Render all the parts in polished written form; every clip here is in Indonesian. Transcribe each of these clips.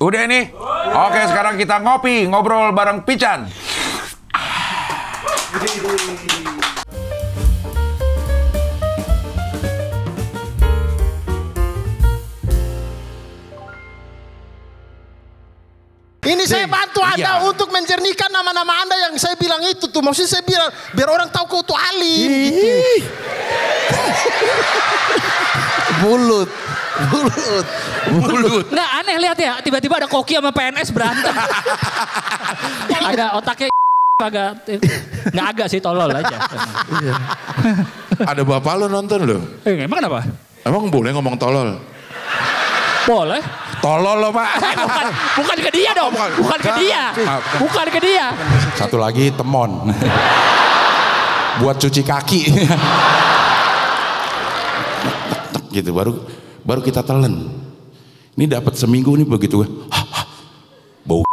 Udah nih. Oke, sekarang kita ngobrol bareng Pican. Ini saya bantu Anda untuk menjernihkan nama-nama Anda yang saya bilang itu tuh. Maksudnya saya bilang biar orang tahu kau tuh alim. Gitu. Bulut. Nggak aneh lihat ya, tiba-tiba ada Koki sama PNS berantem. Ada otaknya nggak agak sih, tolol aja. Ada bapak lo nonton lo? Emang kenapa? Emang boleh ngomong tolol? Boleh. Tolol lo pak. Bukan ke dia dong. Bukan ke dia. Bukan ke dia. Satu lagi temon. Buat cuci kaki. Gitu baru kita telan. Ini dapat seminggu nih begitu. Bau.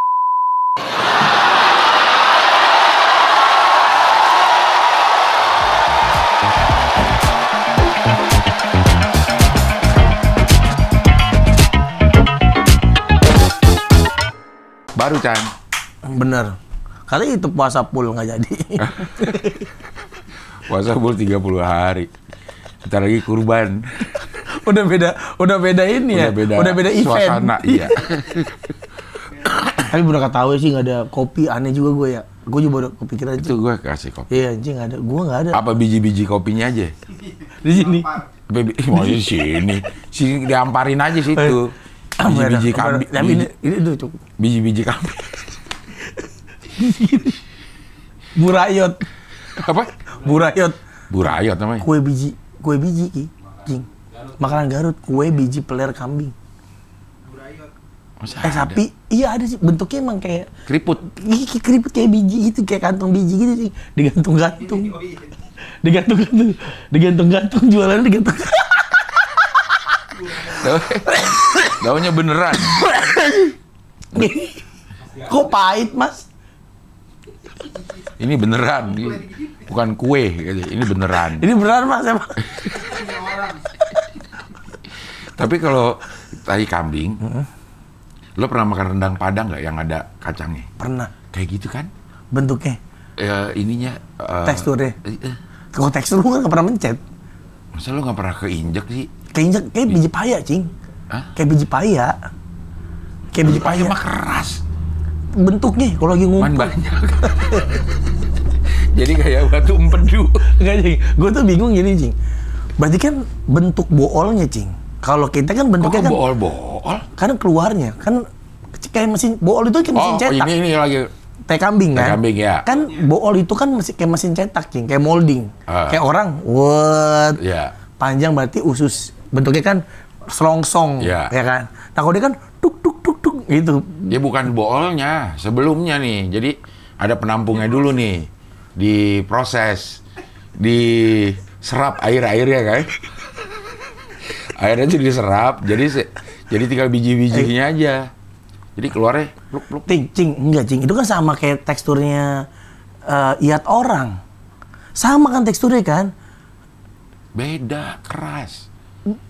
Baru Chan. Bener. Kali itu puasa full nggak jadi. Puasa full 30 hari. Kita lagi kurban. Udah beda ini ya. Udah beda event. Suasana, iya. Tapi bener kata tahu sih nggak ada kopi, aneh juga gue ya. Gue juga baru kepikiran itu gue kasih kopi. Iya anjing nggak ada, gue nggak ada. Apa biji-biji kopinya aja? Di sini. Mau di sini. Sini diamparin aja situ. Biji-biji kambing. Ini tuh cukup. Biji-biji kambing. Burayot. Apa? Burayot namanya. Kue biji Ki. Jing. Makanan Garut, kue biji peler kambing. Sapi, iya ada sih, bentuknya emang kayak keriput. Keriput kayak biji gitu, kayak kantong biji gitu sih. Digantung-gantung. Digantung-gantung, jualan digantung. Daunnya beneran. Kok pahit, Mas? Ini beneran, bukan kue, ini beneran. Ini beneran, Mas, emang. Tapi kalau tahi kambing, lo pernah makan rendang Padang nggak yang ada kacangnya? Pernah. Kayak gitu kan? Bentuknya? Ininya. Teksturnya? Kalau tekstur gue nggak pernah mencet. Masa lo nggak pernah keinjek sih? Keinjek, kayak biji paya, Cing. Hah? Kayak biji paya. Kayak biji paya mah keras. Bentuknya kalau lagi ngumpul. Banyak. Jadi kayak batu empedu. Enggak, Cing. Gue tuh bingung gini, Cing. Berarti kan bentuk boolnya, Cing. Kalau kita kan bentuknya kan bool. Kan keluarnya kan kayak mesin bool itu kayak mesin cetak. Ini lagi teh kambing kan? Teh kambing ya. Kan bool itu kan kayak mesin cetak, Cing, kayak molding. Kayak orang, panjang berarti usus. Bentuknya kan selongsong, ya kan? Nah kalau dia kan tuk gitu. Dia bukan boolnya, sebelumnya nih. Jadi ada penampungnya dulu nih. Diproses, diserap air-airnya kan. Airnya itu diserap, jadi tinggal biji-bijinya aja. Jadi keluarnya pluk-pluk. Cing, enggak, Cing. Itu kan sama kayak teksturnya iat orang. Sama kan teksturnya kan? Beda, keras.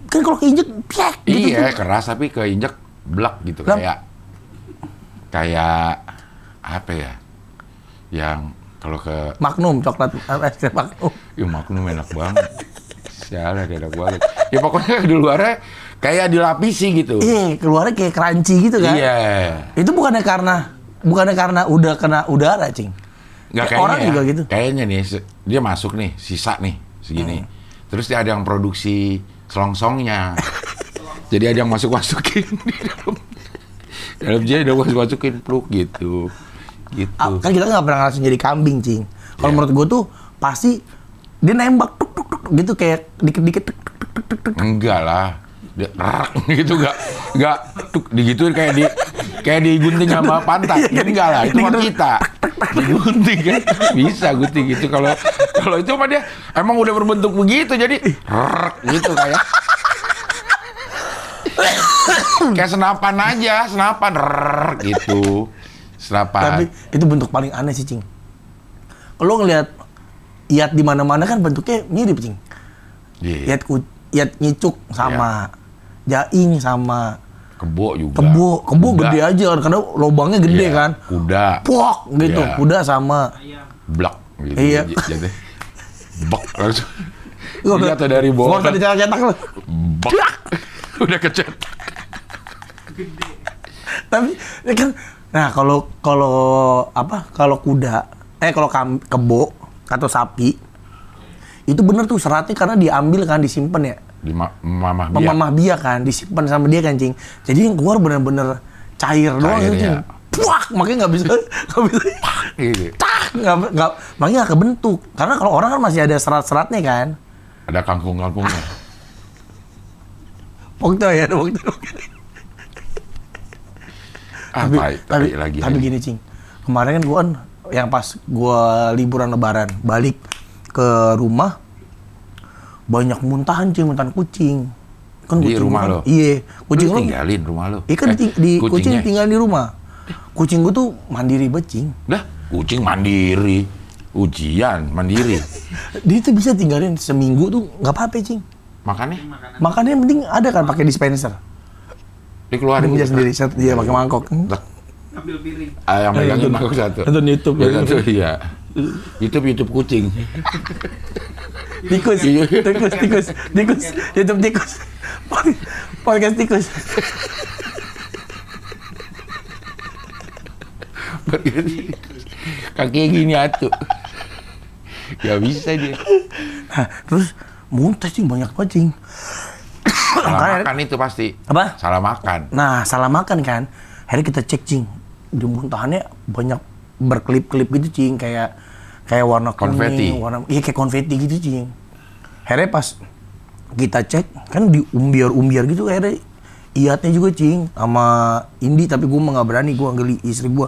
Kan kalau keinjek, piak gitu. Iya, keras tapi keinjek blak gitu. Kayak apa ya? Yang kalau ke Magnum, coklat es krim Magnum. Ya Magnum enak banget. Sialah, enak banget. Ya pokoknya di luarnya kayak dilapisi gitu. Iya, keluarnya kayak crunchy gitu kan. Iya. Itu bukannya karena udah kena udara, Cing. Nggak, kayak orang juga gitu. Kayaknya nih, dia masuk nih, sisa nih, segini. Terus dia ada yang produksi selongsongnya. Jadi ada yang masukin di dalam dia ada masukin pluk gitu. Kan kita nggak pernah langsung jadi kambing, Cing. Kalau menurut gue tuh pasti dia nembak tuk gitu kayak dikit-dikit tuk. Enggak lah. Dia gitu enggak digituin kayak digunting sama pantat. Enggak lah, itu mah kita. Digunting kan bisa gunting gitu. Kalau itu mah dia emang udah berbentuk begitu jadi gitu kayak senapan aja, gitu. Senapan. Tapi itu bentuk paling aneh sih, Cing. Kalau ngelihat iat di mana-mana kan bentuknya mirip, Cing. Yeah. Iat nyicuk sama, jaing sama. Kebo juga. Kebo gede aja kan, karena lubangnya gede kan. Kuda. Pok gitu, kuda sama. Blak gitu. Iya. Jadi bak langsung. Ini atau dari bawah. Gua tadi cetak lu. Bak. Udah kecetak. Tapi kan, nah kalau kuda, kalau kebo atau sapi, itu bener tuh seratnya karena diambil kan, disimpan ya. Di mamah biak kan, disimpan sama dia kan, Cing. Jadi yang keluar bener-bener cair doang gitu, Cing. Puak, makanya nggak bisa gitu. Makanya nggak kebentuk. Karena kalau orang kan masih ada serat-seratnya kan. Ada kangkung-kangkungnya. Pokoknya ya, tapi gini, Cing. Kemarin kan gua yang pas gua liburan lebaran balik ke rumah, banyak muntahan, Cing, muntahan kucing. Kan di rumah lo? Iya, kucing lo tinggalin rumah lo. Iya kan kucing tinggal di rumah. Kucing gua tuh mandiri banget, Cing. Dah, kucing mandiri. Ujian mandiri. Dia tuh bisa tinggalin seminggu tuh nggak apa-apa, Cing. Makannya yang penting ada kan, pakai dispenser. Dikeluarin dia sendiri, dia pakai mangkok. Ambil piring. Yang megangin mangkok satu. Nonton YouTube. Iya. YouTube kucing. Tikus. YouTube tikus. Podcast tikus. Kakinya gini atuh. Gak bisa dia. Nah, terus muntah, Cing, banyak banget, Cing. Salah makan itu pasti. Apa? Salah makan. Nah, salah makan kan. Akhirnya kita cek, Cing. Di muntahannya banyak berkelip-kelip gitu, Cing, kayak warna konfeti. Iya, kayak konfeti gitu, Cing. Akhirnya pas kita cek, kan di umbiar gitu, akhirnya iatnya juga, Cing, sama Indi, tapi gue mah nggak berani, gue geli istri gue.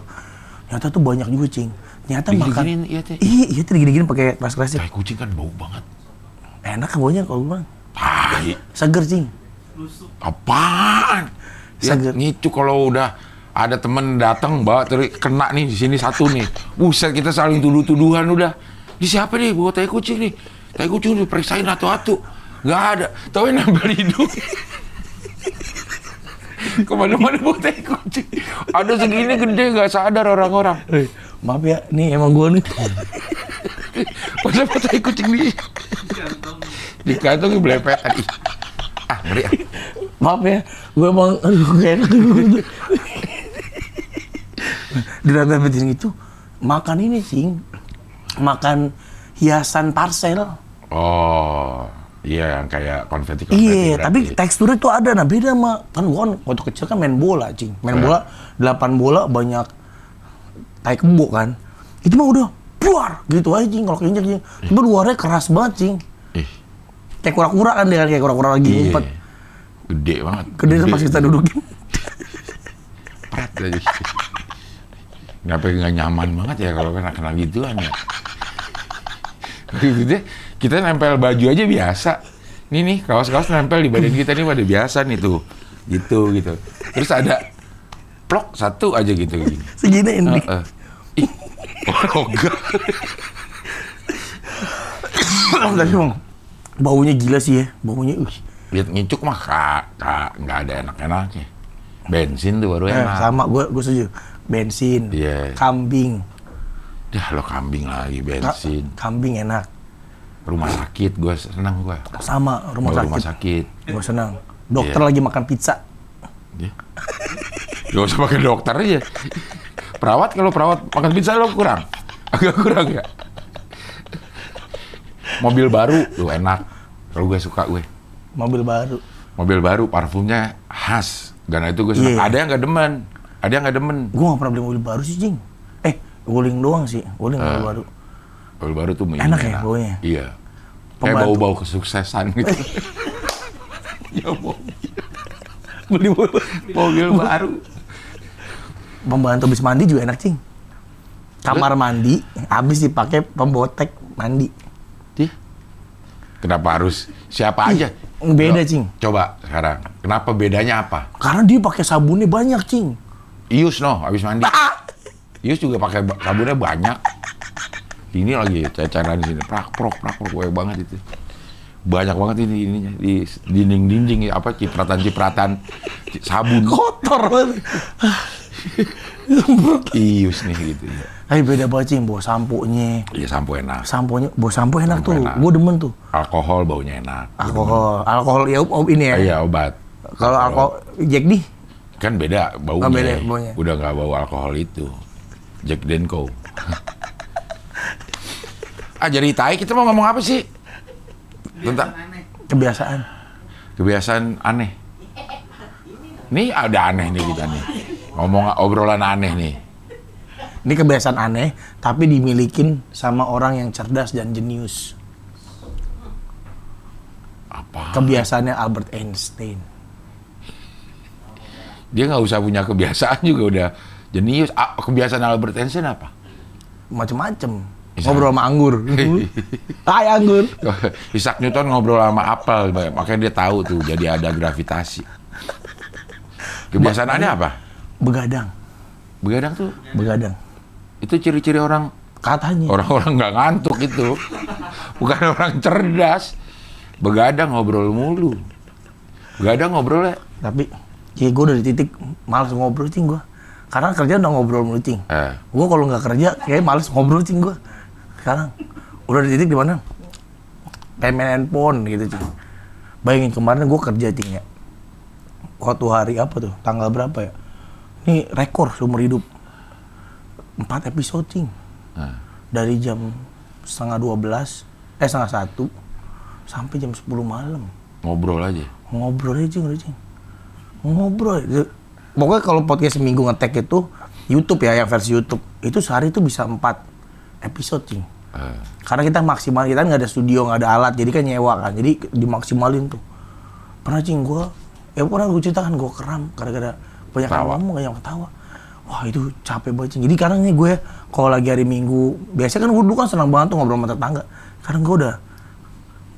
Ternyata tuh banyak juga, Cing. Ternyata makan. Iya, tuh digini-gini pakai keras-keras. Tai kucing kan bau banget. Enak kan baunya kalau gue bilang. Tai. Seger, Cing. Apaan? Seger. Ngicu kalau udah ada temen datang bawa kena nih di sini satu nih. Buset, kita saling tuduh-tuduhan udah. Ini siapa nih bawa tai kucing nih? Tai kucing diperiksain atu-atu. Nggak ada. Tahu nambah hidung. Kemana-mana bawa tai kucing. Ada segini gede nggak sadar orang-orang. Maaf ya, nih emang gue nih. Masa bawa tai kucing nih? Di kantong belepet tadi. Ngeri ah. Maaf ya, gue emang gak enak. Di rantai penting itu makan ini, Cing. Makan hiasan parcel. Oh, iya, yang kayak konfeti. Iya, tapi teksturnya tuh ada. Nah, beda sama kan gua kan waktu kecil kan main bola, Cing. Main bola 8 bola banyak tai kebo kan. Itu mah udah buar gitu aja, Cing, kalau keinjak, Cing. Tapi luarnya keras banget, Cing. Kayak kura-kura kan dia, kayak kura-kura lagi ngumpet. Gede banget. Gede pas kita dudukin. Prat aja. Nggak nyaman banget ya kalau kena gituan ya. Kita nempel baju aja biasa. Nih kaos-kaos nempel di badan kita nih pada biasa nih tuh. Gitu. Terus ada plok satu aja gitu. Segini ini. Enggak. Baunya gila sih ya, baunya. Lihat ngicuk mah nggak ada enak-enaknya. Bensin tuh baru enak. Sama, gue setuju. Bensin, kambing. Dah lo kambing lagi, bensin. Kambing enak. Rumah sakit, gue senang gue. Sama, rumah sakit. Gue senang. Dokter lagi makan pizza. Gak usah pakai dokter aja. Perawat, kalau perawat makan pizza lo kurang. Agak kurang ya. Mobil baru, lo enak. Kalau gue suka gue. Mobil baru, parfumnya khas. Dan itu gue senang. Ada yang nggak demen. Gue nggak pernah beli mobil baru sih, Cing. Guling doang sih, mobil baru. Mobil baru tuh enak ya baunya? Iya. Kayak bau-bau kesuksesan gitu. Ya beli mobil baru. Pembantu habis mandi juga enak, Cing. Kamar mandi habis dipakai pembotek mandi. Kenapa harus siapa aja? Beda, Cing. Coba sekarang, kenapa bedanya apa? Karena dia pakai sabunnya banyak, Cing. Ius habis mandi. Ius juga pakai sabunnya banyak. Ini lagi cairan di sini, prak, banget itu. banyak banget ininya di dinding-dinding apa cipratan-cipratan sabun. Kotor banget. Ius nih gitu ya. Tapi beda banget Cing, bawa sampo-nya. Iya, sampo enak. Bawa sampo enak tuh. Gue demen tuh. Alkohol baunya enak. Alkohol ya ini ya. Iya, obat. Kalau alkohol Jack D kan beda baunya. Beda baunya. Udah nggak bau alkohol itu. Jack Denko. Jadi tai kita mau ngomong apa sih? Tentang kebiasaan aneh. Nih ada aneh nih kita nih. Ngomong obrolan aneh nih. Ini kebiasaan aneh, tapi dimilikin sama orang yang cerdas dan jenius. Apa? Kebiasaannya Albert Einstein. Dia nggak usah punya kebiasaan juga udah jenius. Kebiasaan Albert Einstein apa? Macem-macem. Ngobrol sama anggur. Hai anggur. Isaac Newton ngobrol sama apel, makanya dia tahu tuh jadi ada gravitasi. Kebiasaannya apa? Begadang. Begadang tuh? Begadang. Itu ciri-ciri orang, katanya orang-orang nggak ngantuk itu, bukan orang cerdas. Begadang ngobrol mulu. Begadang ngobrol ya. Tapi ya gue dari titik malas ngobrol Cing gue. Karena kerja udah ngobrol mulu Cing. Gue kalau nggak kerja kayak malas ngobrol Cing gue. Sekarang udah di titik di mana kayak main handphone gitu Cing. Bayangin kemarin gue kerja Cing ya. Waktu hari apa tuh? Tanggal berapa ya? Ini rekor seumur hidup. 4 episode Cing. Dari jam 11:30, 1:30 sampai jam 10 malam. Ngobrol aja. Ngobrol aja Cing. Ngobrol. Pokoknya kalau podcast seminggu ngetek itu YouTube ya, yang versi YouTube. Itu sehari itu bisa 4 episode Cing. Karena kita maksimal, kita nggak ada studio, nggak ada alat, jadi kan nyewa kan. Jadi dimaksimalin tuh. Pernah Cing pernah gue ceritakan gue keram gara-gara banyak ngomong yang ketawa. Wah itu capek banget Cing. Jadi kadang nih gue kalau lagi hari Minggu, biasanya kan gue dulu kan senang banget tuh ngobrol sama tetangga. Kadang gue udah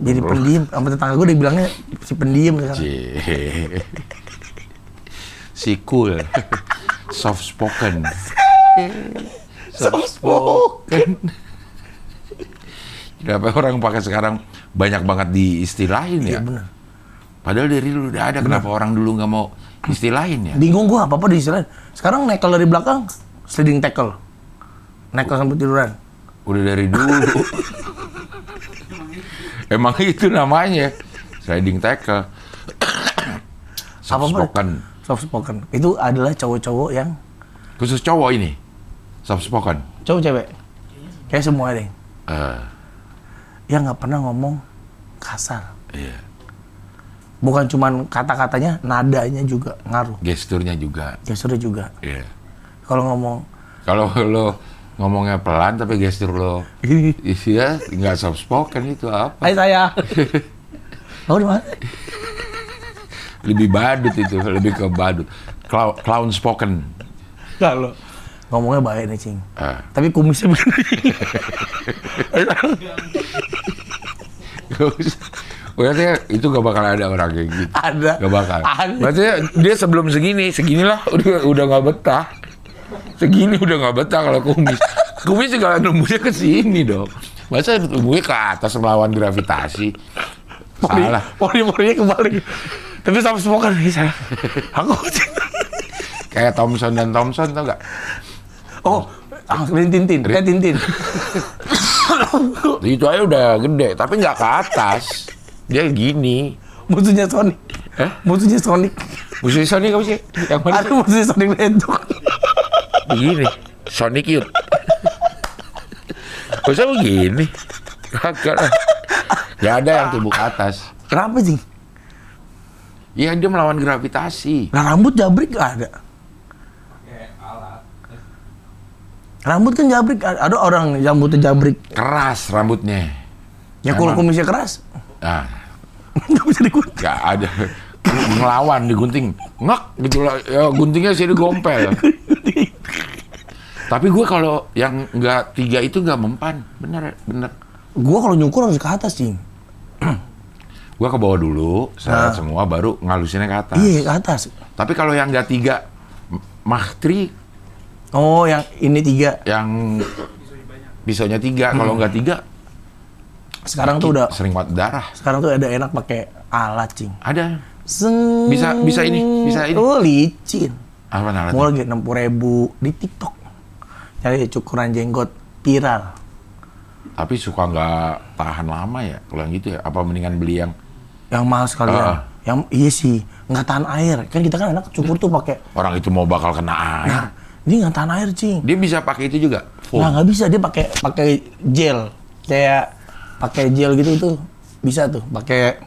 jadi pendiam, sama tetangga gue udah bilangnya si pendiam sekarang. Si cool, soft spoken. Kenapa orang pakai sekarang banyak banget diistilahin ya? Iya benar. Padahal dari dulu udah ada, kenapa orang dulu nggak mau istilahin ya? Bingung gua apa diistilahin. Sekarang nekel dari belakang, sliding tackle. Nekel sampai tiduran. Udah dari dulu. Emang itu namanya sliding tackle. Soft spoken. Soft spoken. Itu adalah cowok-cowok yang khusus cowok ini. Soft spoken. Cowok cewek. Kayak semua deh. Yang nggak pernah ngomong kasar. Iya. Bukan cuman kata-katanya, nadanya juga ngaruh. Gesturnya juga. Iya. Kalau lo ngomongnya pelan tapi gestur lo iya nggak soft spoken itu apa? Hai saya. Tahu di mana? Lebih badut itu, lebih ke badut. Clown spoken. Kalau ngomongnya baik nih Cing. Tapi kumisnya begini. Berarti itu gak bakal ada orang kayak gitu. Ada. Gak bakal. Ada. Berarti dia sebelum seginilah udah gak betah. Segini udah gak betah kalau kumis. Kumis juga numbuhnya ke sini dong. Masa numbuhnya ke atas melawan gravitasi? Salah. Pori-porinya kebalik. Tapi sama semua kan saya. Aku kayak Thompson dan Thompson tau gak? Oh, Tintin. Kayak Tintin. Itu aja udah gede, tapi nggak ke atas. Dia gini. Musuhnya Sonic. Musuhnya Sonic. Musuhnya Sonic apa sih? Yang mana? Ada musuhnya Sonic Hedgehog. Begini. Sonic Youth. Masa begini? Kagak lah. Ya ada yang tubuh ke atas. Kenapa sih? Iya dia melawan gravitasi. Nah rambut jabrik gak ada. Rambut kan jabrik, ada orang yang rambutnya jabrik. Keras rambutnya. Ya kalau kumisnya keras. Nah. Nggak bisa digunting. Nggak ada. Ngelawan, digunting. Ngek gitu lah. Ya, guntingnya sih digompel. Tapi gue kalau yang nggak 3 itu nggak mempan. Bener. Gue kalau nyukur harus ke atas sih. Gue ke bawah dulu, seret semua, baru ngalusinnya ke atas. Iya, ke atas. Tapi kalau yang nggak 3, Mahtri. Oh, yang ini 3. Yang pisaunya 3, kalau nggak 3, Sekarang tuh udah sering muat darah. Sekarang tuh ada enak pakai alat, Cing. Ada. Bisa ini. Oh, licin. Apa alatnya? Mau lagi 60.000 di TikTok. Cari cukuran jenggot viral. Tapi suka nggak tahan lama ya kalau yang gitu ya? Apa mendingan beli yang mahal sekali ya? Yang iya sih, nggak tahan air. Kan kita kan enak cukur tuh pakai. Orang itu mau bakal kena air. Nah, ini nggak tahan air, Cing. Dia bisa pakai itu juga? Nah, nggak bisa. Dia pakai gel. Kayak pakai gel gitu itu bisa tuh. Pakai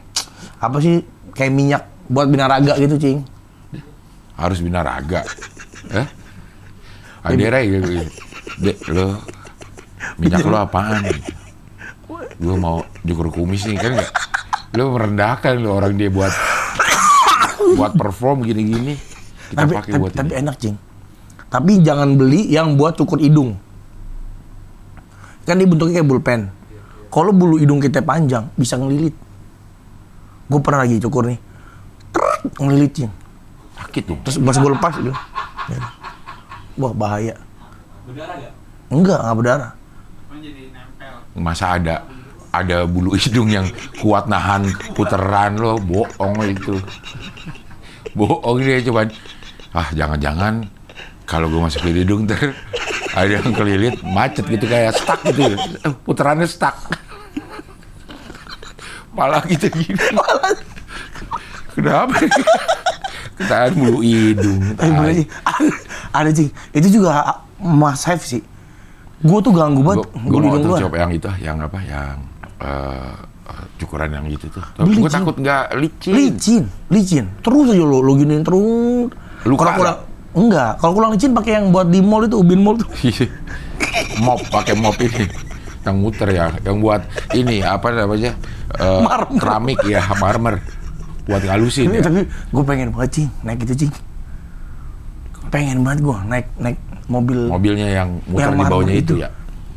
apa sih? Kayak minyak buat binaraga gitu, Cing. Harus binaraga? Adera gitu. Dek, lo minyak lo apaan? Gue mau cukur kumis nih, kan nggak? Lo merendahkan lo orang dia buat perform gini-gini. Kita pakai buat tapi enak, Cing. Tapi jangan beli yang buat cukur hidung. Kan dia bentuknya kayak pulpen. Kalau bulu hidung kita panjang, bisa ngelilit. Gue pernah lagi cukur nih. Ngelilit, Cing. Sakit tuh. Terus pas gue lepas gitu. Wah, bahaya. Berdarah gak? Enggak berdarah. Jadi nempel. Masa ada bulu hidung yang kuat nahan puteran lo, bohong itu. Bohong dia cuman, jangan-jangan kalau gue masuk ke hidung ada yang kelilit, macet gitu kayak stuck gitu. Puterannya stuck. Malah gitu gini. Kenapa? Ketahan bulu hidung. Ada, Cing. Itu juga Mas Saif sih. Gue tuh ganggu banget. Gue mau tuh coba yang itu, yang apa, yang cukuran yang gitu tuh. Gue takut nggak licin. Terus aja lo giniin terus. Luka. Enggak. Kalau kurang licin pakai yang buat di mall itu, Ubin Mall tuh. Pakai mop ini. Yang muter ya, yang buat ini apa namanya? Keramik ya, marmer. Buat ngalusin ya. Tapi gue pengen banget, Cing, naik itu, Cing. Pengen banget gue naik mobil. Mobilnya yang muter di bawahnya itu ya.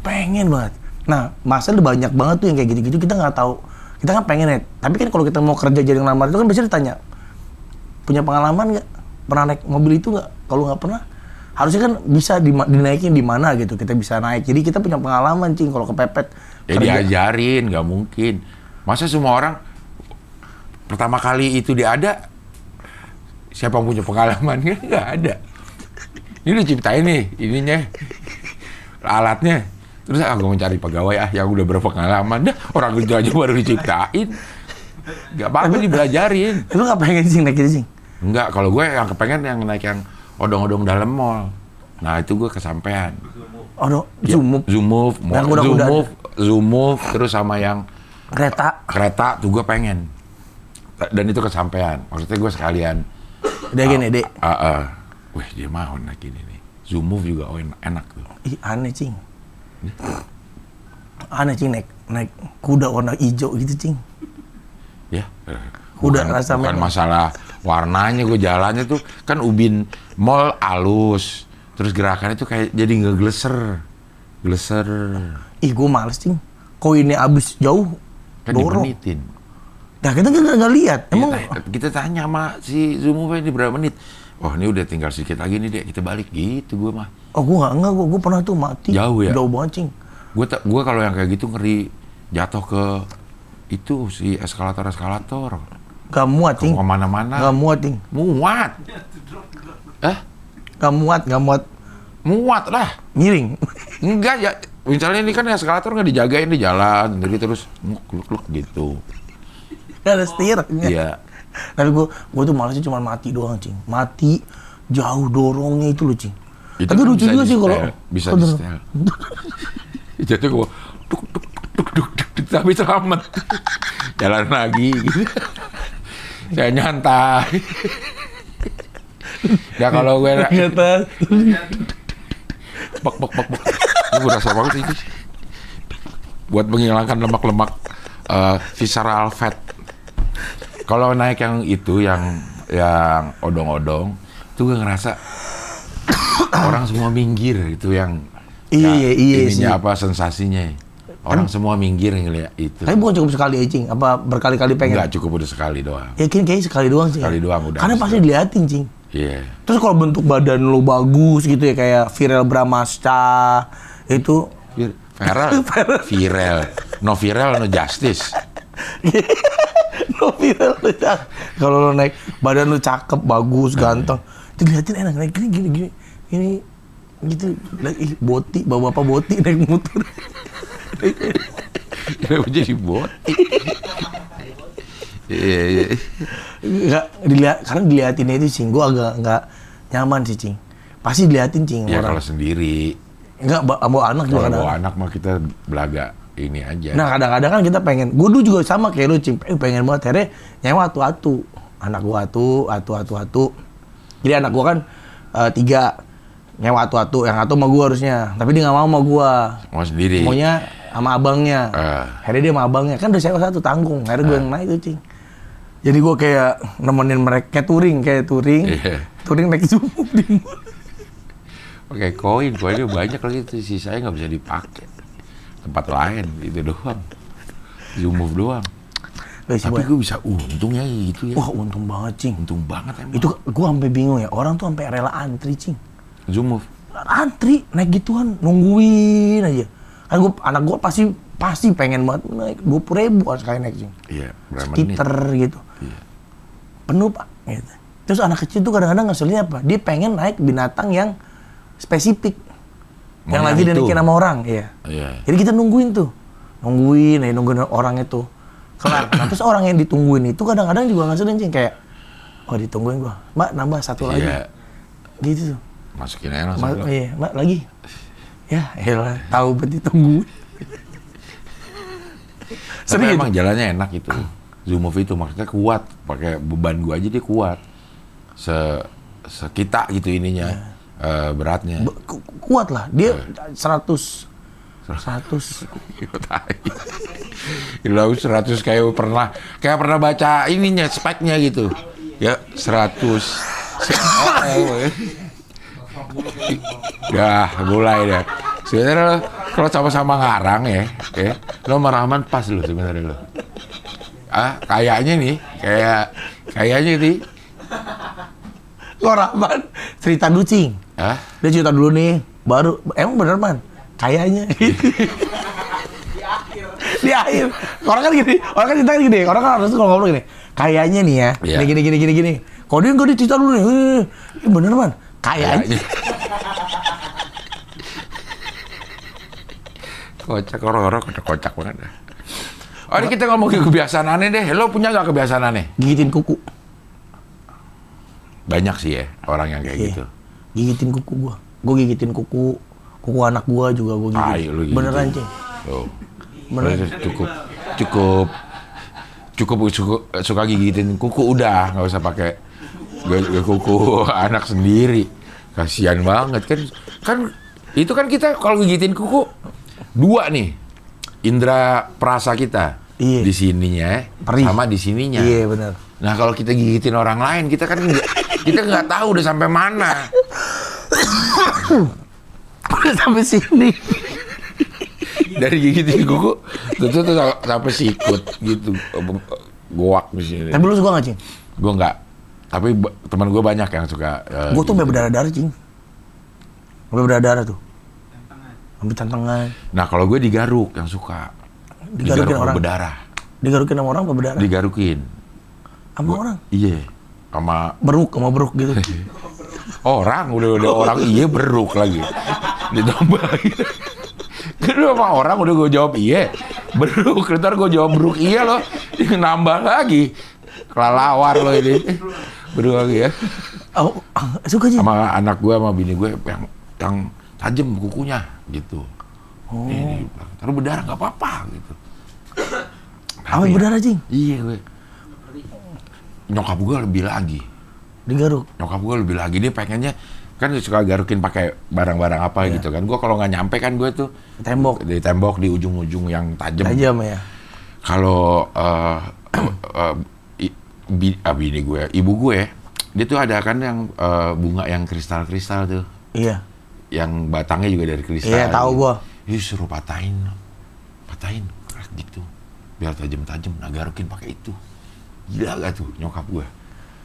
Pengen banget. Nah, masalah banyak banget tuh yang kayak gitu-gitu, kita nggak tahu. Kita kan pengen ya. Tapi kan kalau kita mau kerja jadi ngelamar itu kan biasanya ditanya, punya pengalaman nggak? Pernah naik mobil itu nggak? Kalau nggak pernah, harusnya kan bisa dinaikin di mana gitu. Kita bisa naik. Jadi kita punya pengalaman, Cing. Kalau kepepet. Ya diajarin, nggak mungkin. Masa semua orang pertama kali itu dia ada, siapa yang punya pengalaman? Nggak ada. Ini diciptain nih, ininya, alatnya. Terus gue mencari pegawai yang udah berpengalaman. Dah, orang itu aja baru diciptain. Nggak apa-apa dibelajarin. Lu nggak pengen, Cing, naik itu, Cing? Enggak, kalau gue yang kepengen yang naik yang odong-odong dalam mall. Nah, itu gue kesampean. Zoom move, terus sama yang kereta tuh gue pengen. Dan itu kesampean. Maksudnya gue sekalian. Udah gini, Dek. Wih, dia mau naik ini nih. Zoom move juga enak tuh. Ih, aneh, Cing. Aneh, Cing, naik kuda warna hijau gitu, Cing. Ya. Kuda bukan masalah warnanya, gue jalannya tuh kan Ubin Mall halus. Terus gerakannya tuh kayak jadi ngegleser. Ih, gue males, Cing. Koinnya abis jauh, kan dorong. Dimenitin. Nah, kita nggak lihat. Emang kita tanya sama si Zoom ini berapa menit? Oh, ini udah tinggal sedikit lagi nih, Dek. Kita balik gitu gue mah. Oh, gue nggak. Gue pernah tuh mati. Jauh ya? Jauh banget, Cing. Gue kalau yang kayak gitu ngeri jatuh ke itu si eskalator. Gak muat, Cing. Kemana-mana. Gak muat, Cing. Muat. Gak muat. Muat lah. Miring. Enggak ya. Misalnya ini kan eskalator nggak dijagain di jalan, jadi terus kluk gitu. Gak ada setir. Iya. Tapi gue tuh malasnya cuma mati doang, Cing. Mati jauh dorongnya itu loh, Cing. Itu tapi kan lucu juga sih kalau bisa di setel. Jadi gue duk tapi selamat. Jalan lagi gitu. Saya nyantai. Ya kalau gue nyantai. Bak. Ini gue rasa banget ini. Buat menghilangkan lemak-lemak visceral fat. Kalau naik yang itu, yang odong-odong, tuh gue ngerasa orang semua minggir itu yang iya ininya apa sensasinya. Orang semua minggir ngeliat itu. Tapi bukan cukup sekali, Cing. Apa berkali-kali pengen? Enggak, cukup udah sekali doang. Ya kayaknya sekali doang, Cing. Sekali doang udah. Karena pasti diliatin, Cing. Iya. Terus kalau bentuk badan lo bagus gitu ya, kayak Viral Bramasta itu Viral. No viral, no justice. No viral, no justice. Kalau lo naik, badan lu cakep, bagus, ganteng. Dilihatin enak, naik gini. Ini gitu, boti, bapak boti naik motor. Kenapa jadi boti? Iya. Enggak dilihat, karena dilihatinnya itu Cing, gua agak enggak nyaman sih Cing. Pasti dilihatin Cing ya, orang. Kalau sendiri. Enggak, bawa anak juga. Kalau bawa anak mah kita belaga ini aja. Nah kadang-kadang kan kita pengen, gua dulu juga sama kayak lu Cing, pengen banget akhirnya nyewa atu-atu. Anak gua atu. Jadi anak gua kan 3 nyewa atu-atu, yang atu sama gua harusnya. Tapi dia nggak mau sama gua. Mau sendiri. Maunya sama abangnya. Akhirnya dia sama abangnya. Kan udah sewa 1 tanggung. Akhirnya gua yang naik tuh Cing. Jadi gua kayak nemenin mereka kayak touring. Yeah. Touring naik Zumuf di mall. Pakai koinnya banyak lagi tuh, sisanya nggak bisa dipakai. Tempat lain itu doang. Zumuf doang. Tapi gue bisa untung ya gitu ya. Wah untung banget Cing. Untung banget emang. Itu gue sampai bingung ya, orang tuh sampai rela antri Cing. Zumuf. Antri naik gituan, nungguin aja. Kan anak gue pasti pengen banget naik 20.000 sekali naik Cing. Iya, berapa Skiter gitu. Iya. Penuh Pak. Gitu. Terus anak kecil tuh kadang-kadang ngeselnya apa? Dia pengen naik binatang yang spesifik. Yang lagi dinaikin sama orang. Iya. Jadi kita nungguin orang itu. Kelar. Nah, terus orang yang ditungguin itu kadang-kadang juga ngeselin Cing. Kayak, ditungguin gua. Mbak, nambah 1 lagi. Gitu tuh. Masukin aja langsung. Iya, Mbak, lagi. Ya, elah, tahu bet ditungguin. Tapi emang jalannya enak itu. Zumuf itu maksudnya kuat. Pakai beban gua aja dia kuat. Sekita gitu ininya. Beratnya. Kuat lah. Dia 100. Gila 100 kayak pernah baca ininya speknya gitu. Ya 100. Mulai deh. Sebenarnya kalau sama-sama ngarang ya, lo sama Rahman pas lo sebenarnya lo. Kayaknya nih, kayaknya nih. Kok Rahman cerita dulu Cing. Dia cerita dulu nih, baru emang bener Man. Kayaknya. Di akhir. Orang kan cerita gini. Orang kan harus kalau ngobrol gini. Kayaknya nih ya. Yeah. Gini. Kalau dia enggak cerita dulu nih. Bener Man. Kayaknya. Kocak orang-orang kocak banget. Ini kita ngomongin kebiasaan aneh deh. Lo punya nggak kebiasaan aneh? Gigitin kuku. Banyak sih ya orang yang kayak gitu. Gigitin kuku gua. Gua gigitin kuku anak gua juga gua gigit. Beneran Cing. Beneran. Cukup suka gigitin kuku udah, nggak usah pakai kuku anak sendiri. Kasihan banget kan itu kan kita kalau gigitin kuku 2 nih indra perasa kita. Iya. Di sininya sama di sininya. Iya benar. Nah kalau kita gigitin orang lain kita kan kita nggak tahu udah sampai mana. Udah sampai sini. Dari gigitin kuku tuh sampai sikut gitu. Goak di sini. Tapi lu suka nggak Cing? Gue nggak. Tapi teman gue banyak yang suka. Gue tuh sampai berdarah-darah Cing. Sampai berdarah tuh. Sampai tantangan. Nah kalau gue digaruk yang suka. Digarukin orang. Berdarah. Digarukin sama orang apa berdarah? Digarukin. Sama orang? Iya. Sama beruk gitu. Orang udah orang iya beruk lagi. Ditambah lagi. Kan sama orang udah gue jawab iya. Beruk, ntar gue jawab beruk iya loh. Nambah lagi. Kelalawar lo ini. Beruk lagi ya. Oh, suka sih. Sama anak gue sama bini gue yang tajam kukunya gitu. Taruh berdarah nggak apa-apa gitu. Apa berdarah Cing? Iya gue. Nyokap gue lebih lagi. Digaruk. Nyokap gue lebih lagi, dia pengennya kan suka garukin pakai barang-barang apa gitu kan. Gue kalau nggak nyampe kan gue tuh di tembok di ujung-ujung yang tajam. Tajam ya. Kalau bini gue, ibu gue, dia tuh ada kan yang bunga yang kristal-kristal tuh. Iya. Yang batangnya juga dari kristal. Iya tahu gue. Dia suruh patahin gitu, biar tajam-tajam. Nah garukin pakai itu. Gila gak tuh nyokap gue?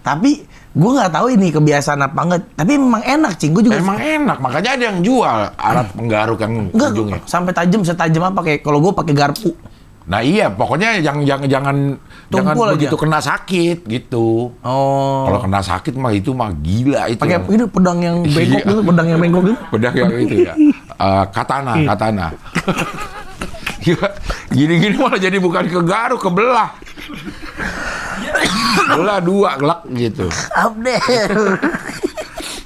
Tapi gue nggak tahu ini kebiasaan apa enggak. Tapi memang enak, Cing. Gue juga emang enak, makanya ada yang jual alat penggaruk yang ujungnya. Sampai tajam, setajam apa kayak kalau gue pakai garpu. Nah iya, pokoknya jangan begitu kena sakit gitu. Oh. Kalau kena sakit mah itu mah gila itu. Pakai ini pedang yang bengkok gitu, pedang yang bengkok gitu. Pedang yang itu ya. Katana. Gini-gini malah jadi bukan kegaruk, kebelah. Belah dua, gelak gitu. Abdel.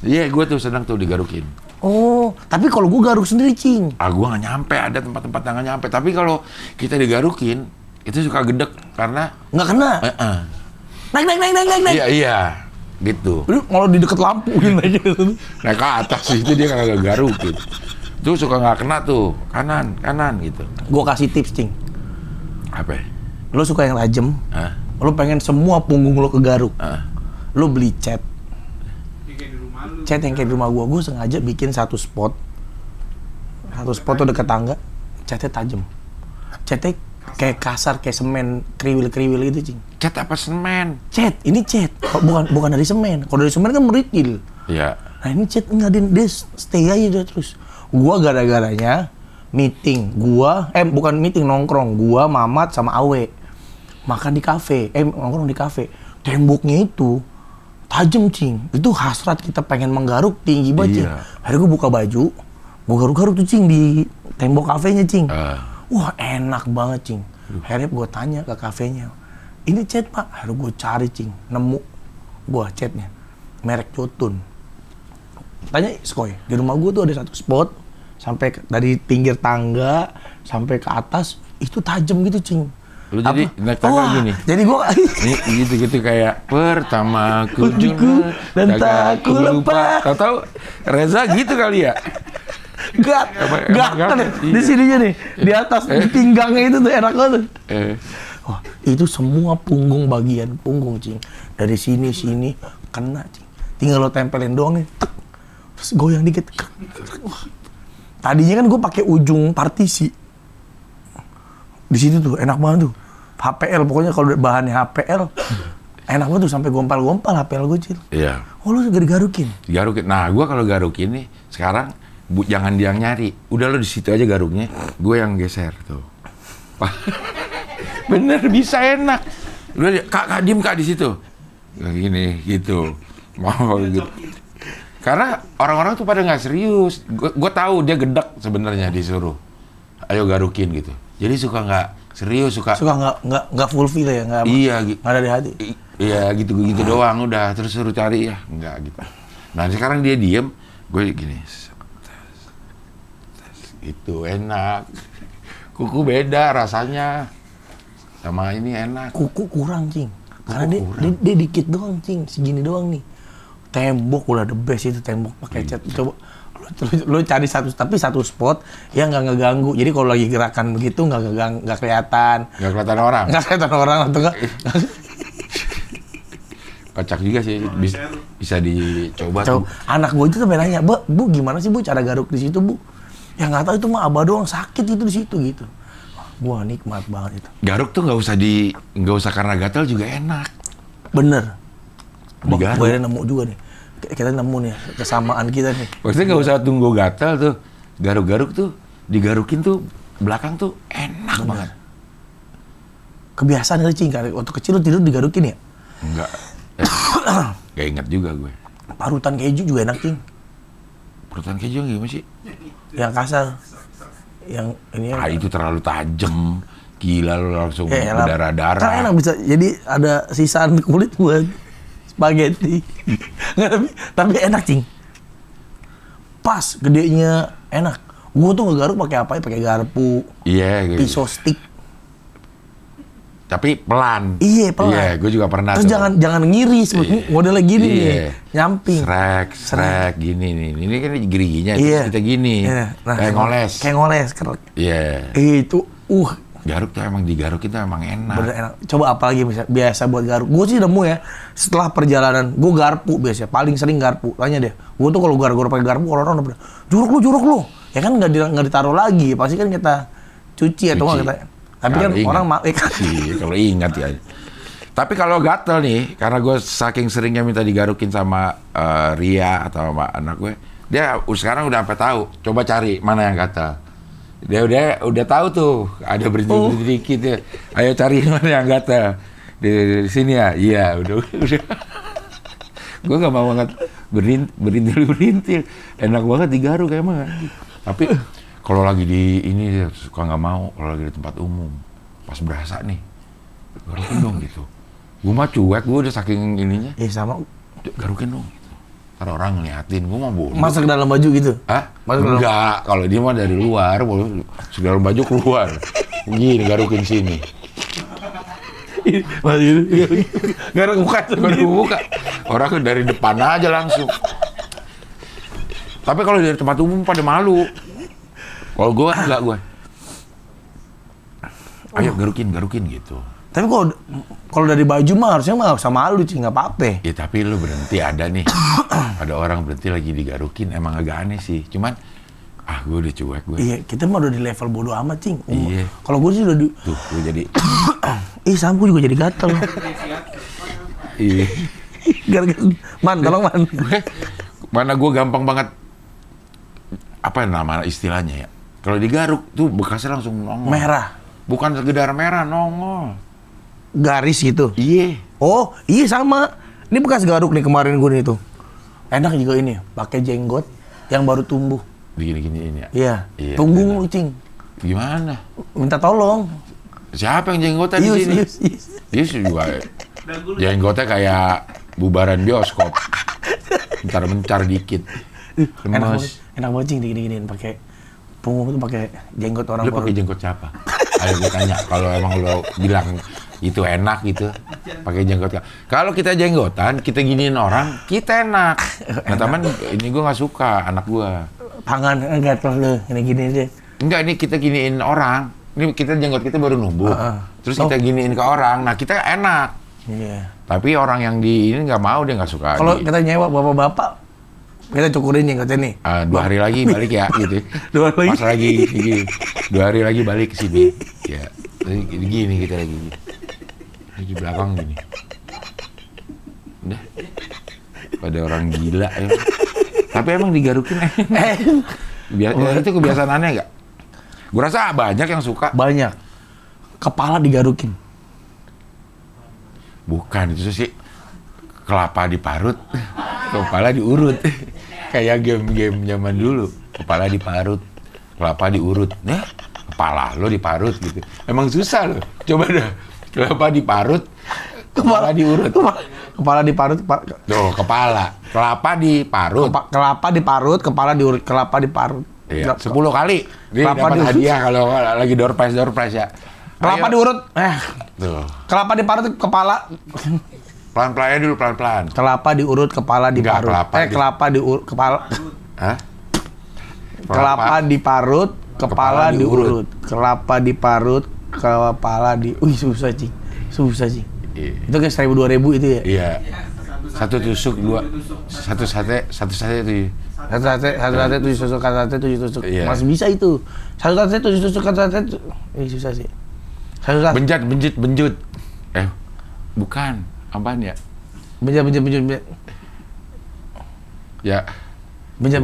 Iya, gue tuh senang tuh digarukin. Oh, tapi kalau gue garuk sendiri, Cing. Gue nggak nyampe, ada tempat-tempat yang nggak nyampe. Tapi kalau kita digarukin, itu suka gedek karena nggak kena. Naik. Iya, gitu. Kalau di deket lampu gitu. Naik ke atas itu dia kagak garukin. Itu suka nggak kena tuh, kanan gitu. Gue kasih tips, Cing. Apa? Lo suka yang tajam, lo pengen semua punggung lo kegaruk. Lo beli cat. Cat yang kayak di rumah gue sengaja bikin satu spot tuh deket tangga, catnya tajam. Catnya kayak kasar, kayak semen, kriwil gitu, Cing. Cat apa semen? Cat, ini cat. Bukan dari semen. Kalau dari semen kan merikil. Iya. Nah ini cat enggak, dia stay aja terus. Gua gara-garanya meeting, bukan meeting, nongkrong. Gua, Mamat sama Awe makan di kafe, nongkrong di kafe. Temboknya itu tajam, Cing. Itu hasrat kita pengen menggaruk tinggi banget, Cing. Akhirnya gue buka baju, gue garuk-garuk tuh, Cing, di tembok kafenya, Cing. Wah, enak banget, Cing. Akhirnya gue tanya ke kafenya, ini cat, Pak? Akhirnya gue cari, Cing, nemu gue catnya, merek Jotun. Tanya Skoy, di rumah gue tuh ada satu spot, sampai dari pinggir tangga sampai ke atas, itu tajam gitu, Cing. Lu jadi naik tangga gini. Jadi gua gitu kayak pertama ku jumpa dan tak ku lupa. Tahu Reza gitu kali ya. Gatel di sininya nih, di atas di pinggangnya itu tuh enak banget. Wah, itu semua bagian punggung, Cing. Dari sini kena, Cing. Tinggal lo tempelin doang nih. Terus goyang dikit. Wah. Tadinya kan gue pakai ujung partisi. Di situ tuh enak banget tuh. HPL, pokoknya kalau bahannya HPL enak banget tuh, sampai gompal-gompal HPL gue, Cil. Iya. Oh, lu juga digarukin? Digarukin. Nah, gue kalau garukin nih sekarang jangan dia yang nyari. Udah lo di situ aja garuknya, gue yang geser tuh. Bener, bisa enak. Udah, Kak diem Kak di situ. Kayak gini gitu. Mau gitu. Karena orang-orang tuh pada nggak serius. Gue tahu dia gedek sebenarnya disuruh. Ayo garukin gitu. Jadi suka nggak serius, suka nggak full feel ya, nggak ada di hati. Iya gitu doang, udah terus suruh cari ya nggak gitu. Nah sekarang dia diem, gue gini, itu enak. Kuku beda rasanya, sama ini enak. Kuku kurang, Cing, karena dia dikit doang, Cing, segini doang nih. Tembok udah the best itu, tembok pakai cat. Coba lo cari satu spot yang nggak ngeganggu. Jadi kalau lagi gerakan begitu nggak kelihatan. Nggak kelihatan orang. Nggak kelihatan orang atau nggak. Kocak juga sih, bisa dicoba. Anak gue itu sampai nanya, Bu gimana sih Bu cara garuk di situ Bu? Ya nggak tahu, itu mah abah doang sakit itu di situ gitu. Wah nikmat banget itu. Garuk tuh nggak usah karena gatal juga enak. Bener. Gue nemu juga nih. Kita nemu nih kesamaan kita nih. Maksudnya nggak usah tunggu gatal tuh, garuk-garuk tuh, digarukin tuh belakang tuh enak banget. Kebiasaan kali, Cing, waktu kecil lu tidur digarukin ya? Enggak. Gak inget juga gue. Parutan keju juga enak, Cing. Parutan keju gimana sih? Yang kasar, yang ini. Itu terlalu tajam. Gila lu langsung berdarah-darah. Kan enak, bisa jadi ada sisaan kulit buat spaghetti. tapi enak, Cing. Pas gedenya enak. Gua tuh ngegaruk pakai apa? Pakai garpu. Iya, gitu. Pisau stick. Tapi pelan. Iya, pelan. Iya, gue juga pernah. Terus jangan ngiri, modelnya gini nih. Nyamping. Srek gini nih. Ini kan geriginya kita gini. Iya. Nah, kayak ngoles. Iya. Itu garuk tuh emang digarukin tuh emang enak. Bener enak. Coba apalagi biasa buat garuk. Gue sih nemu ya, setelah perjalanan, gue garpu biasanya. Paling sering garpu. Tanya deh, gue tuh kalau garuk pakai garpu, kalau orang udah bilang, juruk lu. Ya kan nggak ditaruh lagi. Pasti kan kita cuci atau nggak kita. Tapi kan orang kalau ingat ya. Tapi kalau gatel nih, karena gue saking seringnya minta digarukin sama Ria atau sama anak gue, dia sekarang udah sampai tahu. Coba cari mana yang gatel. Dia udah tahu tuh, ada berhenti dikit ya. Ayo cari mana yang gatel. Di sini ya. Iya, udah. Gue gak mau banget berintil. Enak banget digaruk emang. Tapi kalau lagi di ini suka nggak mau. Kalau lagi di tempat umum, pas berasa nih, garukin dong gitu. Gue mah cuek, gue udah saking ininya. Sama. Garukin dong gitu. Ntar orang ngeliatin, gue mah bodoh. Masuk ke dalam baju gitu? Hah? Enggak, kalau dia mah dari luar, segala baju keluar. Gini, garukin sini. Garuk muka. Orang dari depan aja langsung. Tapi kalau dari tempat umum pada malu. Kalau gue enggak gue. Ayo garukin gitu. Tapi kalau dari baju mah harusnya nggak usah malu sih, nggak apa-apa. Ya tapi lu berhenti ada nih. Ada orang berhenti lagi digarukin, emang agak aneh sih. Cuman gue udah cuek gue. Iya, kita mah udah di level bodo amat, Cing. Iya. Kalau gue sih udah di... Tuh, gue jadi... Sam, gue juga jadi gatel. Iya. Man, tolong Man. Mana gue gampang banget, apa nama istilahnya ya? Kalau digaruk tuh bekasnya langsung nongol. Merah. Bukan sekedar merah, nongol. Garis gitu? Iya. Oh, iya sama. Ini bekas garuk nih kemarin gue nih tuh. Enak juga ini, pakai jenggot yang baru tumbuh. Begini-gini ini ya? Iya. Punggung lu, Cing. Gimana? Minta tolong. Siapa yang jenggotan di sini? Yus juga. Jenggotnya kayak bubaran bioskop. Mencar dikit. Enak banget, Cing, digini-giniin pakai punggung tuh pakai jenggot orang. Lu pakai jenggot siapa? Ayo gue tanya, kalau emang lo bilang itu enak gitu, pakai jenggot. Kalau kita jenggotan, kita giniin orang, kita enak. Nah teman, ini gue nggak suka, anak gue. Tangan gatel lu, gini-gini aja. Enggak, ini kita giniin orang. Ini kita jenggot kita baru numbuh. Terus kita giniin ke orang, nah kita enak. Iya. Tapi orang yang di ini nggak mau, dia nggak suka. Kalau kita nyewa bapak-bapak, kita cukurin jenggotnya nih. 2 hari lagi balik ya, gitu. 2 hari lagi? Pas lagi gini. 2 hari lagi balik ke sini. Ya, gini kita lagi. Di belakang gini. Udah. Pada orang gila ya. Tapi emang digarukin itu kebiasaan aneh nggak? Gue rasa banyak yang suka. Banyak. Kepala digarukin. Bukan, itu sih kelapa diparut, kepala diurut. Kayak game-game zaman dulu. Kepala diparut, kelapa diurut. Nah, kepala lo diparut gitu. Emang susah loh. Coba dah. Kelapa diparut, kepala diurut. Kepala diparut, Tuh, kepala. Kelapa diparut. Kelapa diparut, kepala diurut. Kelapa diparut. Iya, 10 kali. Dia dapat hadiah kalau lagi door prize ya. Kelapa diurut. Tuh. Kelapa diparut, kepala. Pelan-pelannya dulu, pelan-pelan. Kelapa diurut, kepala diparut. Kelapa diurut, kepala. Hah? Kelapa diparut, kepala diurut. Kelapa diparut, kepala di... susah, Cing. Iya. Itu kayak 1.000-2.000 itu ya? Iya. Satu tusuk, satu sate itu. Satu sate 7 tusuk, satu sate 7 tusuk. Iya. Masih bisa itu. Satu sate 7 tusuk, satu sate. Susah sih. Satu sate. Benjut. Bukan. Apaan ya? Benjut. Ya. Benjut.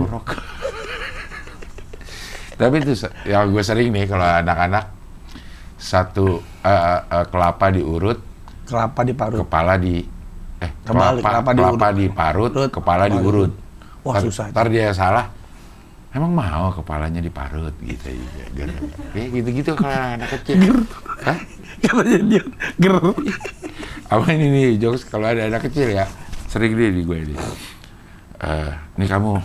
Tapi itu yang gue sering nih kalau anak-anak satu kelapa diurut, kelapa diparut, kepala kelapa diparut, kepala diurut. Wah, susah. Ntar dia salah. Emang mau kepalanya diparut gitu ya. Kayak gitu-gitu kalau anak kecil. Hah? Katanya dia ger. Apa ini nih jokes kalau ada anak kecil ya. Sering deh di gue ini. Nih kamu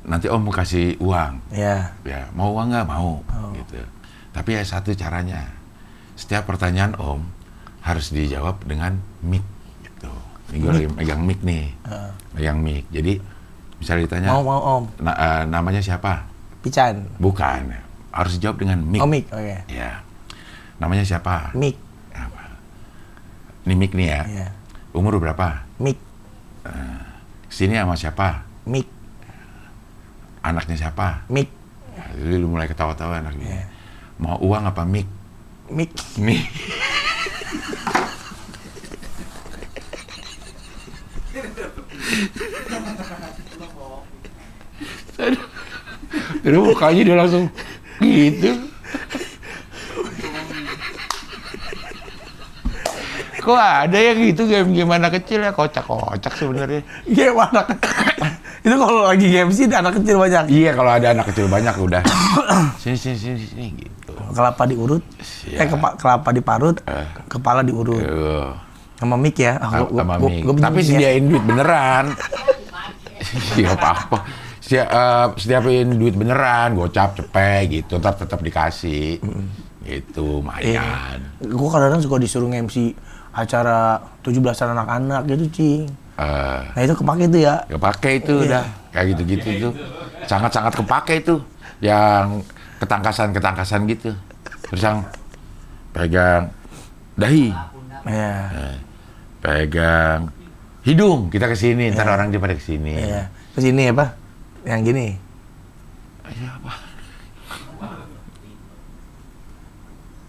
nanti Om mau kasih uang. Iya. Ya, mau uang nggak? Mau. Gitu. Tapi ya satu caranya. Setiap pertanyaan Om harus dijawab dengan mic gitu. Ini gue lagi megang mic nih. Megang mic. Jadi misalnya ditanya, mau Om. Namanya siapa? Pican. Bukan. Harus dijawab dengan mic. Oh, mic. Oke. Ya. Namanya siapa? Mic. Apa? Ini mic nih ya. Iya. Umur berapa? Mic. Sini sama siapa? Mic. Anaknya siapa? Mic. Jadi lu mulai ketawa-tawa anaknya. Yeah. Mau uang apa mic? Mic. Nih. Terus mukanya dia langsung gitu. Kok ada yang gitu game anak kecil ya, kocak-kocak sebenarnya. Game anak itu kalau lagi game sih anak kecil banyak. Iya, kalau ada anak kecil banyak udah. Sini gitu. Kelapa diurut, ya. Kelapa diparut, kepala diurut. Sama mic ya. Sama mic. Tapi sediain duit beneran. Iya apa-apa. Sediain duit beneran, gocap, cepet gitu, tetap dikasih. Gitu, lumayan. Gue kadang-kadang suka disuruh MC acara 17-an anak-anak gitu, Cing. Nah itu kepake itu ya? Kepake itu udah, kayak gitu-gitu itu. Sangat-sangat kepake itu. Yang ketangkasan gitu. Terus yang pegang dahi. Iya. Pegang hidung, kita kesini, ntar orang dia pada kesini. Iya. Kesini apa? Yang gini. Iya apa?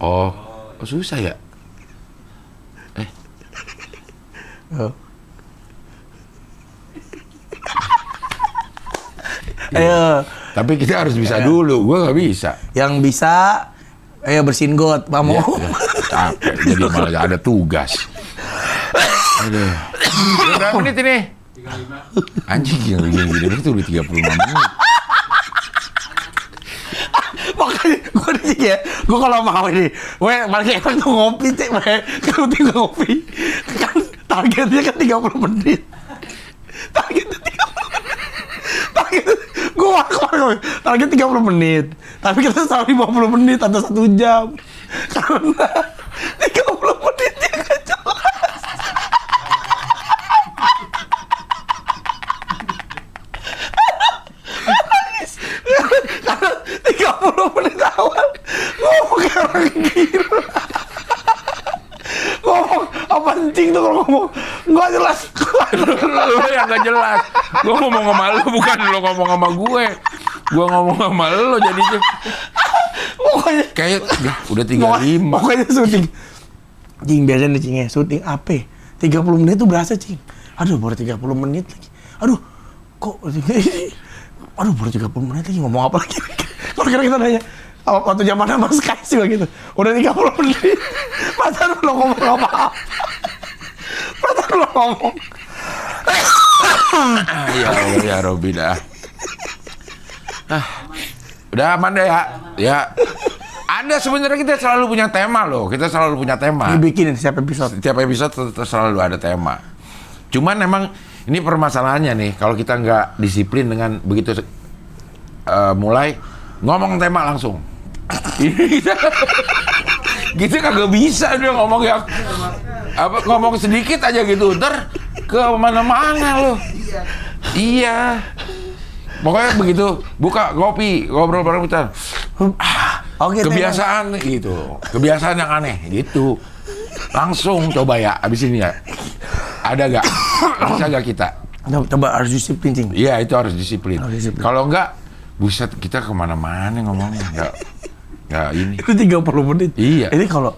Oh susah ya? Oh. Ayo. Tapi kita harus bisa dulu, gua nggak bisa. Yang bisa, ayo bersihin got, Mamo. Capek, jadi malah ada tugas. Aduh. Berapa menit ini? 35. Anjing yang gini itu udah 35 menit. Makanya gue nih ya, gue kalau mau ini, paling enak tuh ngopi, Cek, kalau tinggal ngopi, kan targetnya kan 30 menit. Targetnya 30 menit. Target 30 menit. Tapi kita selalu 50 menit atau 1 jam. Karena 30 menitnya gak jelas. Karena 30 menit awal ngomong kayak orang gila. Ngomong apa penting tuh kalau ngomong nggak jelas. Lo yang nggak jelas. Gue ngomong sama lo, bukan lo ngomong sama gue. Gue ngomong sama lo jadinya. Pokoknya kayak udah 35. Pokoknya syuting. Cing biasanya nih Cing ya, syuting apa? 30 menit tuh berasa Cing. Aduh baru 30 menit lagi. Aduh kok aduh baru 30 menit lagi ngomong apa lagi? Kalau kita nanya waktu zaman sama Sky juga gitu. Udah 30 menit. Masa lu ngomong apa-apa? Masa lu ngomong? Ya Allah ya Robby dah. Udah aman deh ya. Ya. Ada sebenarnya kita selalu punya tema loh. Kita selalu punya tema. Dibikinin setiap episode. Setiap episode selalu ada tema. Cuman emang ini permasalahannya nih. Kalau kita nggak disiplin dengan begitu mulai ngomong tema langsung. Gitu kagak bisa dia ngomong yang ngomong sedikit aja gitu. Ntar ke mana-mana loh. Iya. Pokoknya begitu buka kopi ngobrol bareng kita. Kebiasaan gitu. Kebiasaan yang aneh gitu. Langsung coba ya abis ini ya. Ada gak? Bisa gak kita? Coba harus disiplin Cing. Iya itu harus disiplin. Kalau enggak buset kita kemana-mana ngomongnya. Nggak ini. Itu 30 menit. Iya. Ini kalau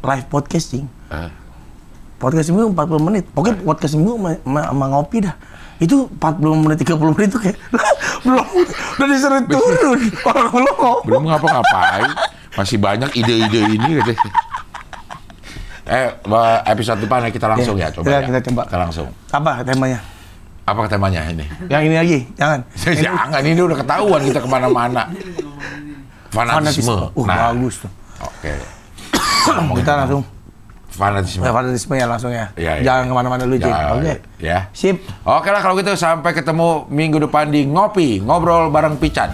live podcasting. Podcast minggu 40 menit. Pokoknya podcast minggu sama ngopi dah. Itu 40 menit, 30 menit itu kayak belum udah disuruh turun. Orang belum ngapa-ngapain. Masih banyak ide-ide ini gitu. Episode depan kita langsung ya coba. Kita coba. Kita langsung. Apa temanya? Apa temanya ini? Yang ini lagi, jangan. Jangan, ini udah ketahuan kita kemana-mana. Fanatisme. Bagus tuh. Oke. Kita langsung. Fanatisme. Fanatisme ya langsung ya. Ya. Jangan kemana-mana dulu, Cing. Oke. Ya. Sip. Oke lah kalau gitu sampai ketemu minggu depan di Ngopi, Ngobrol bareng Pican.